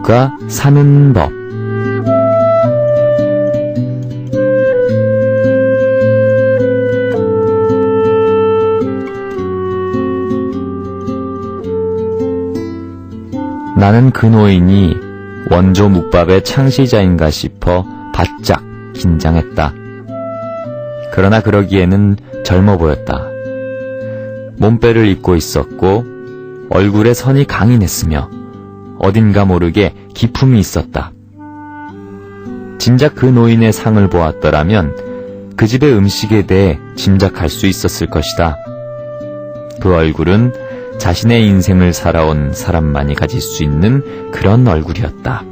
배우가 사는 법. 나는 그 노인이 원조 묵밥의 창시자인가 싶어 바짝 긴장했다. 그러나 그러기에는 젊어 보였다. 몸빼를 입고 있었고 얼굴에 선이 강인했으며 어딘가 모르게 기품이 있었다. 진작 그 노인의 상을 보았더라면 그 집의 음식에 대해 짐작할 수 있었을 것이다. 그 얼굴은 자신의 인생을 살아온 사람만이 가질 수 있는 그런 얼굴이었다.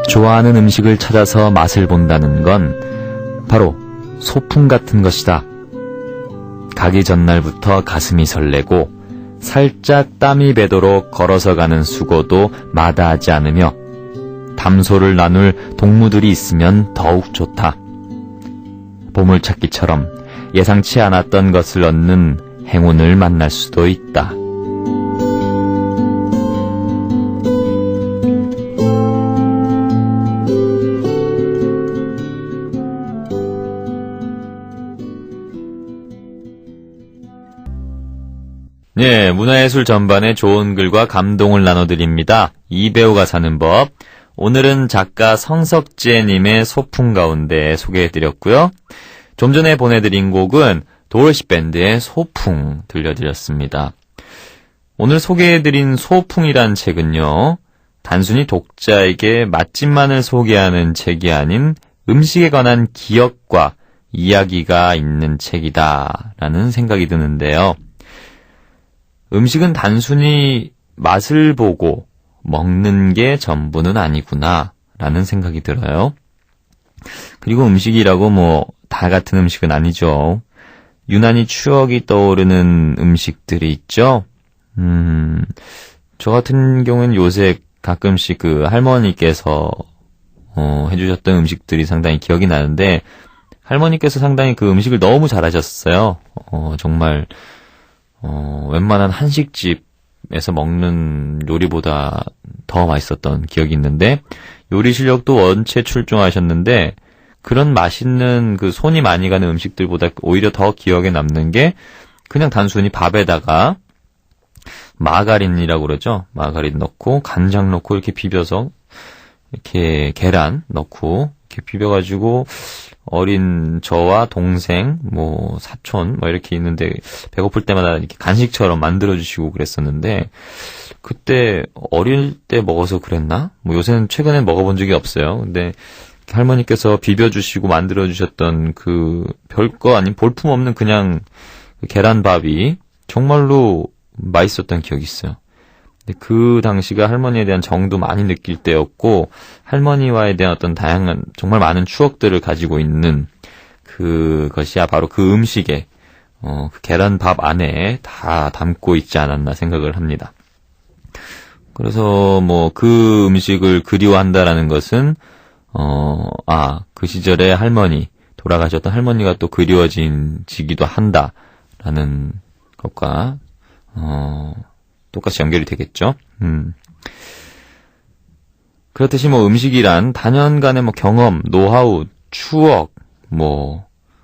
좋아하는 음식을 찾아서 맛을 본다는 건 바로 소풍 같은 것이다. 가기 전날부터 가슴이 설레고 살짝 땀이 배도록 걸어서 가는 수고도 마다하지 않으며 담소를 나눌 동무들이 있으면 더욱 좋다. 보물찾기처럼 예상치 않았던 것을 얻는 행운을 만날 수도 있다. 네, 문화예술 전반에 좋은 글과 감동을 나눠드립니다. 이 배우가 사는 법. 오늘은 작가 성석재님의 소풍 가운데 소개해드렸고요. 좀 전에 보내드린 곡은 도로시 밴드의 소풍 들려드렸습니다. 오늘 소개해드린 소풍이란 책은요, 단순히 독자에게 맛집만을 소개하는 책이 아닌 음식에 관한 기억과 이야기가 있는 책이다라는 생각이 드는데요. 음식은 단순히 맛을 보고 먹는 게 전부는 아니구나 라는 생각이 들어요. 그리고 음식이라고 다 같은 음식은 아니죠. 유난히 추억이 떠오르는 음식들이 있죠. 저 같은 경우는 요새 가끔씩 그 할머니께서 해주셨던 음식들이 상당히 기억이 나는데, 할머니께서 상당히 그 음식을 너무 잘하셨어요. 정말 웬만한 한식집에서 먹는 요리보다 더 맛있었던 기억이 있는데, 요리 실력도 원체 출중하셨는데, 그런 맛있는 그 손이 많이 가는 음식들보다 오히려 더 기억에 남는 게 그냥 단순히 밥에다가 마가린이라고 그러죠. 마가린 넣고 간장 넣고 이렇게 비벼서 이렇게 계란 넣고 이렇게 비벼가지고 어린 저와 동생, 사촌, 이렇게 있는데 배고플 때마다 이렇게 간식처럼 만들어주시고 그랬었는데, 그때 어릴 때 먹어서 그랬나? 요새는 최근엔 먹어본 적이 없어요. 근데 할머니께서 비벼주시고 만들어주셨던 그 별거 아닌 볼품없는 그냥 계란밥이 정말로 맛있었던 기억이 있어요. 근데 그 당시가 할머니에 대한 정도 많이 느낄 때였고, 할머니와에 대한 어떤 다양한 정말 많은 추억들을 가지고 있는 그것이야 바로 그 음식에 그 계란밥 안에 다 담고 있지 않았나 생각을 합니다. 그래서 그 음식을 그리워한다라는 것은 그 시절에 돌아가셨던 할머니가 또 그리워지기도 한다라는 것과 똑같이 연결이 되겠죠. 그렇듯이 음식이란 단연간의 경험, 노하우, 추억,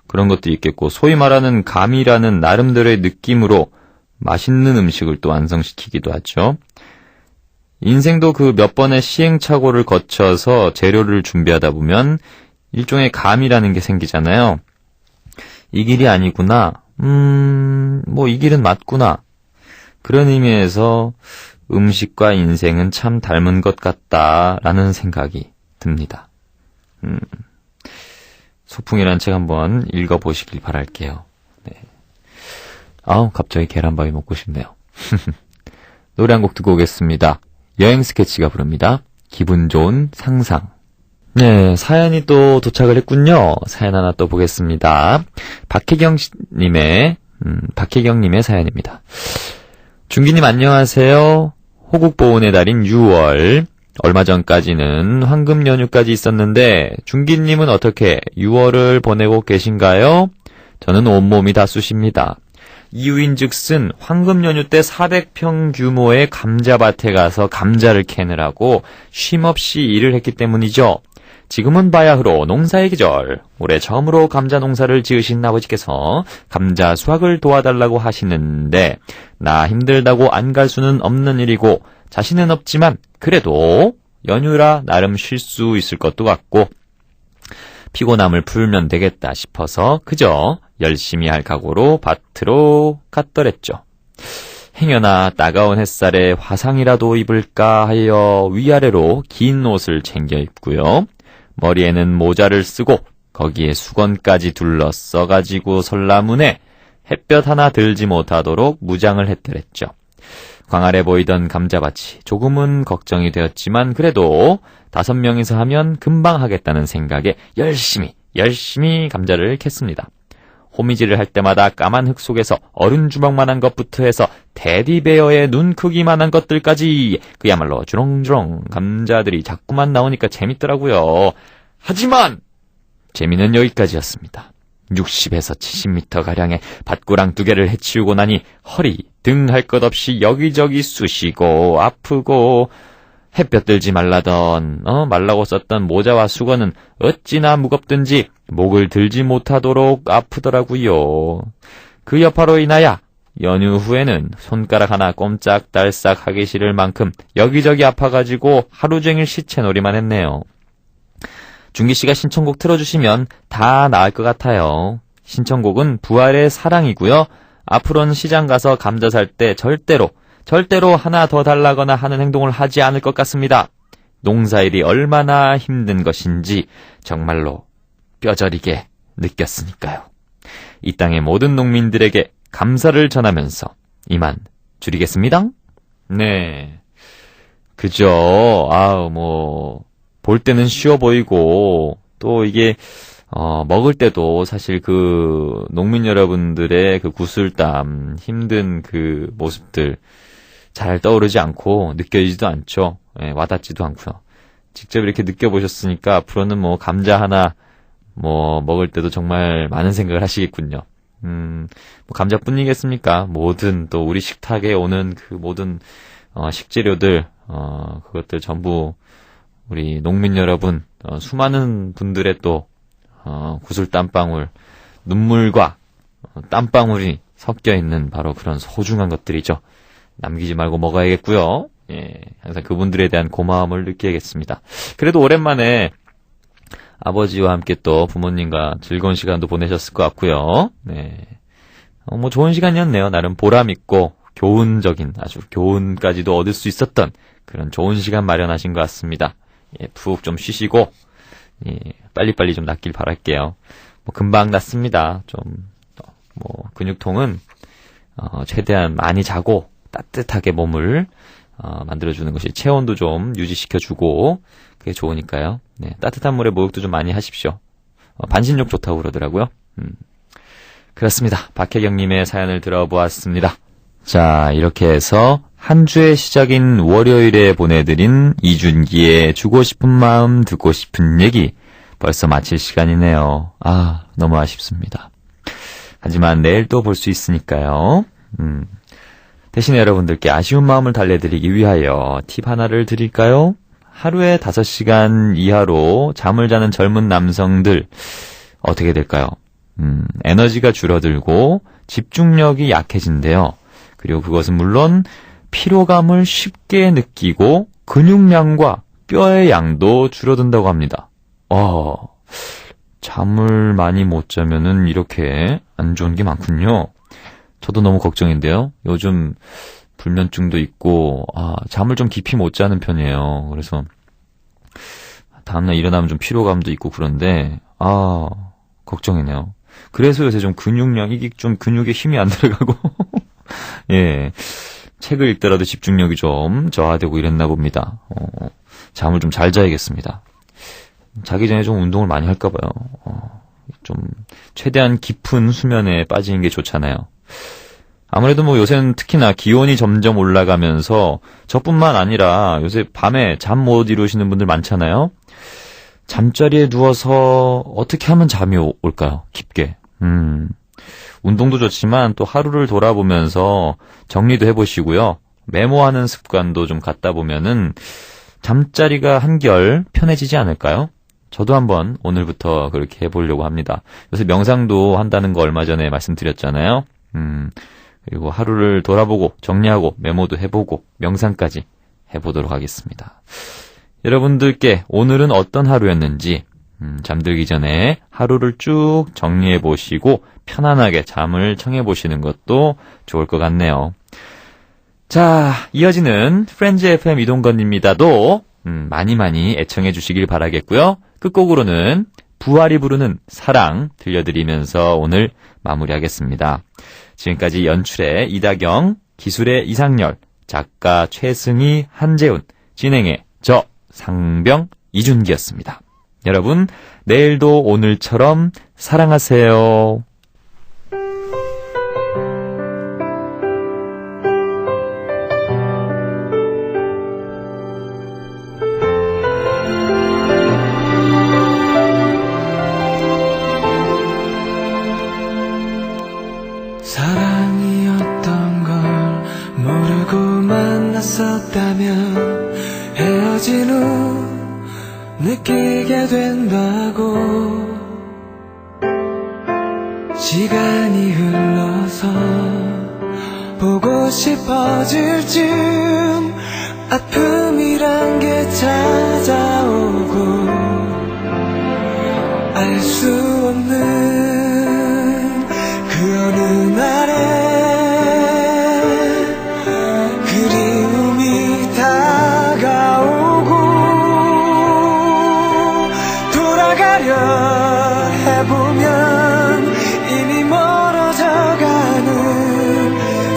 그런 것도 있겠고, 소위 말하는 감이라는 나름대로의 느낌으로 맛있는 음식을 또 완성시키기도 하죠. 인생도 그 몇 번의 시행착오를 거쳐서 재료를 준비하다 보면 일종의 감이라는 게 생기잖아요. 이 길이 아니구나. 이 길은 맞구나. 그런 의미에서 음식과 인생은 참 닮은 것 같다라는 생각이 듭니다. 소풍이라는 책 한번 읽어보시길 바랄게요. 네. 갑자기 계란밥이 먹고 싶네요. 노래 한 곡 듣고 오겠습니다. 여행 스케치가 부릅니다. 기분 좋은 상상. 네, 사연이 또 도착을 했군요. 사연 하나 또 보겠습니다. 박혜경님의 사연입니다. 중기님 안녕하세요. 호국보훈의 달인 6월 얼마 전까지는 황금 연휴까지 있었는데 중기님은 어떻게 6월을 보내고 계신가요? 저는 온몸이 다 쑤십니다. 이유인즉슨 황금 연휴 때 400평 규모의 감자밭에 가서 감자를 캐느라고 쉼없이 일을 했기 때문이죠. 지금은 바야흐로 농사의 계절. 올해 처음으로 감자 농사를 지으신 아버지께서 감자 수확을 도와달라고 하시는데 나 힘들다고 안 갈 수는 없는 일이고 자신은 없지만 그래도 연휴라 나름 쉴 수 있을 것도 같고 피곤함을 풀면 되겠다 싶어서 그저 열심히 할 각오로 밭으로 갔더랬죠. 행여나 따가운 햇살에 화상이라도 입을까 하여 위아래로 긴 옷을 챙겨 입고요. 머리에는 모자를 쓰고 거기에 수건까지 둘러써가지고 설라문에 햇볕 하나 들지 못하도록 무장을 했더랬죠. 광활해 보이던 감자밭이 조금은 걱정이 되었지만 그래도 5명이서 하면 금방 하겠다는 생각에 열심히 감자를 캤습니다. 호미질을 할 때마다 까만 흙 속에서 어른 주먹만한 것부터 해서 테디베어의 눈 크기만한 것들까지 그야말로 주렁주렁 감자들이 자꾸만 나오니까 재밌더라고요. 하지만 재미는 여기까지였습니다. 60에서 70m가량의 밭고랑 2개를 해치우고 나니 허리, 등 할 것 없이 여기저기 쑤시고 아프고 햇볕 들지 말라고 썼던 모자와 수건은 어찌나 무겁든지 목을 들지 못하도록 아프더라고요. 그 여파로 인하여 연휴 후에는 손가락 하나 꼼짝달싹 하기 싫을 만큼 여기저기 아파가지고 하루 종일 시체놀이만 했네요. 준기씨가 신청곡 틀어주시면 다 나을 것 같아요. 신청곡은 부활의 사랑이고요. 앞으로는 시장 가서 감자 살 때 절대로 하나 더 달라거나 하는 행동을 하지 않을 것 같습니다. 농사일이 얼마나 힘든 것인지 정말로 뼈저리게 느꼈으니까요. 이 땅의 모든 농민들에게 감사를 전하면서 이만 줄이겠습니다. 네. 그죠. 볼 때는 쉬워 보이고, 또 이게, 먹을 때도 사실 그 농민 여러분들의 그 구슬땀, 힘든 그 모습들 잘 떠오르지 않고 느껴지지도 않죠. 예, 와닿지도 않고요. 직접 이렇게 느껴보셨으니까 앞으로는 감자 하나 먹을 때도 정말 많은 생각을 하시겠군요. 감자뿐이겠습니까? 모든 또 우리 식탁에 오는 그 모든 식재료들, 그것들 전부 우리 농민 여러분, 수많은 분들의 또 구슬 땀방울, 눈물과 땀방울이 섞여 있는 바로 그런 소중한 것들이죠. 남기지 말고 먹어야겠고요. 예, 항상 그분들에 대한 고마움을 느끼겠습니다. 그래도 오랜만에 아버지와 함께 또 부모님과 즐거운 시간도 보내셨을 것 같고요. 네, 좋은 시간이었네요. 나름 보람 있고 교훈적인, 아주 교훈까지도 얻을 수 있었던 그런 좋은 시간 마련하신 것 같습니다. 예, 푹 좀 쉬시고, 예, 빨리빨리 좀 낫길 바랄게요. 금방 낫습니다. 근육통은, 최대한 많이 자고, 따뜻하게 몸을, 만들어주는 것이 체온도 좀 유지시켜주고, 그게 좋으니까요. 네, 따뜻한 물에 목욕도 좀 많이 하십시오. 반신욕 좋다고 그러더라고요. 그렇습니다. 박혜경님의 사연을 들어보았습니다. 자, 이렇게 해서, 한 주의 시작인 월요일에 보내드린 이준기의 주고 싶은 마음 듣고 싶은 얘기 벌써 마칠 시간이네요. 너무 아쉽습니다. 하지만 내일 또 볼 수 있으니까요. 대신에 여러분들께 아쉬운 마음을 달래드리기 위하여 팁 하나를 드릴까요? 하루에 5시간 이하로 잠을 자는 젊은 남성들 어떻게 될까요? 에너지가 줄어들고 집중력이 약해진대요. 그리고 그것은 물론 피로감을 쉽게 느끼고 근육량과 뼈의 양도 줄어든다고 합니다. 잠을 많이 못 자면은 이렇게 안 좋은 게 많군요. 저도 너무 걱정인데요. 요즘 불면증도 있고, 잠을 좀 깊이 못 자는 편이에요. 그래서 다음날 일어나면 좀 피로감도 있고 그런데, 걱정이네요. 그래서 요새 좀 이게 좀 근육에 힘이 안 들어가고, 예. 책을 읽더라도 집중력이 좀 저하되고 이랬나 봅니다. 잠을 좀 잘 자야겠습니다. 자기 전에 좀 운동을 많이 할까봐요. 좀 최대한 깊은 수면에 빠지는 게 좋잖아요. 아무래도 뭐 요새는 특히나 기온이 점점 올라가면서 저뿐만 아니라 요새 밤에 잠 못 이루시는 분들 많잖아요. 잠자리에 누워서 어떻게 하면 잠이 올까요? 깊게. 운동도 좋지만 또 하루를 돌아보면서 정리도 해보시고요. 메모하는 습관도 좀 갖다 보면은 잠자리가 한결 편해지지 않을까요? 저도 한번 오늘부터 그렇게 해보려고 합니다. 요새 명상도 한다는 거 얼마 전에 말씀드렸잖아요. 그리고 하루를 돌아보고 정리하고 메모도 해보고 명상까지 해보도록 하겠습니다. 여러분들께 오늘은 어떤 하루였는지 잠들기 전에 하루를 쭉 정리해 보시고 편안하게 잠을 청해 보시는 것도 좋을 것 같네요. 자, 이어지는 프렌즈 FM 이동건입니다도 많이 애청해 주시길 바라겠고요. 끝곡으로는 부활이 부르는 사랑 들려드리면서 오늘 마무리하겠습니다. 지금까지 연출의 이다경, 기술의 이상열, 작가 최승희, 한재훈, 진행의 저 상병 이준기였습니다. 여러분, 내일도 오늘처럼 사랑하세요. 사랑이었던 걸 모르고 만났었다면 헤어진 후 느끼게 된다고. 시간이 흘러서 보고 싶어질 즈음 아픔이란 게 찾아오고 알 수 없는 그 어느 날에 그리움이 다가오고 돌아가려 해보면 이미 멀어져가는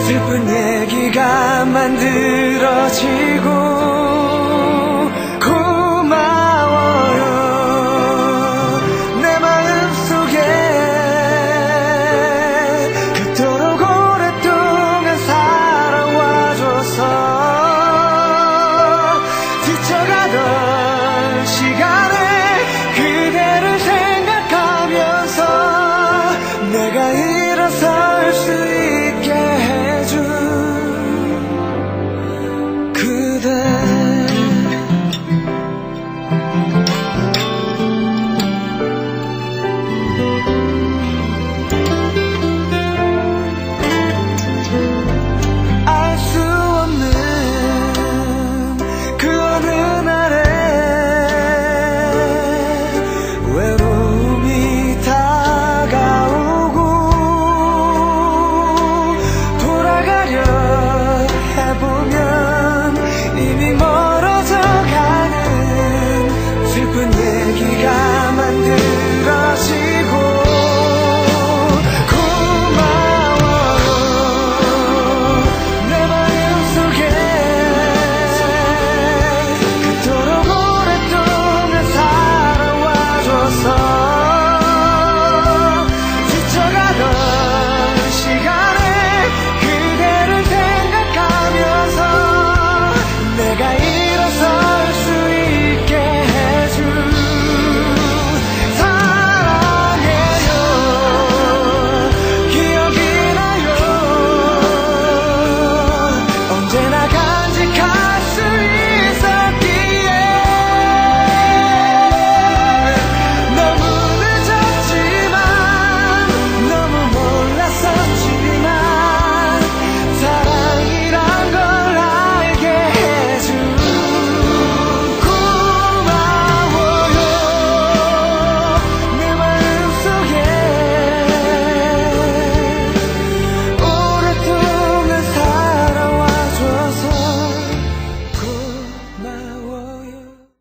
슬픈 얘기가 만들어지고